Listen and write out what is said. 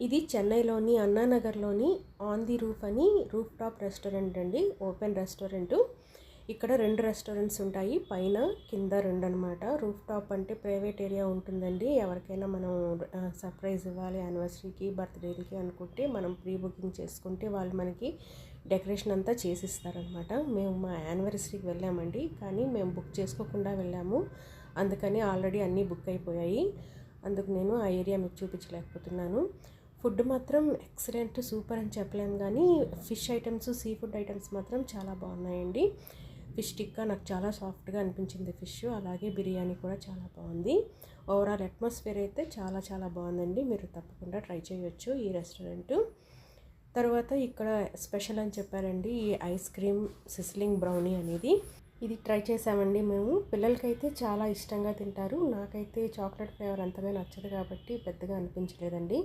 ఇది చెన్నైలోని అన్నానగర్లోని on the roof అని రూఫ్ టాప్ రెస్టారెంట్ అండి. Open restaurant. ఇక్కడ 2 రెస్టారెంట్స్ ఉంటాయి. పైన కింద 2 అనమాట. రూఫ్ టాప్ అంటే ప్రైవేట్ ఏరియా ఉంటుందండి. ఎవరికైనా మనం సర్ప్రైజ్ ఇవ్వాలి యానివర్సరీకి, బర్త్డేలకి అనుకుంటే మనం ప్రీ బుకింగ్ చేసుకుంటే వాళ్ళు మనకి డెకరేషన్ అంతా చేసిస్తారనమాట. మేము మా యానివర్సరీకి వెళ్ళామండి, కానీ మేము బుక్ చేసుకోకుండా వెళ్ళాము. అందుకని ఆల్రెడీ అన్నీ బుక్ అయిపోయాయి. అందుకు నేను ఆ ఏరియా మీకు చూపించలేకపోతున్నాను. ఫుడ్ మాత్రం ఎక్సలెంట్, సూపర్ అని చెప్పలేము, కానీ fish items, sea food items మాత్రం చాలా బాగున్నాయండి. ఫిష్ టిక్కా నాకు చాలా సాఫ్ట్గా అనిపించింది ఫిష్. అలాగే బిర్యానీ కూడా చాలా బాగుంది. ఓవరాల్ అట్మాస్ఫియర్ అయితే చాలా చాలా బాగుందండి. మీరు తప్పకుండా ట్రై చేయొచ్చు ఈ రెస్టారెంట్. తర్వాత ఇక్కడ స్పెషల్ అని చెప్పారండి ఈ ఐస్ క్రీమ్ సిస్లింగ్ బ్రౌనీ అనేది. ఇది ట్రై చేసామండి మేము. పిల్లలకైతే చాలా ఇష్టంగా తింటారు. నాకైతే చాక్లెట్ ఫ్లేవర్ అంతగా నచ్చదు కాబట్టి పెద్దగా అనిపించలేదండి.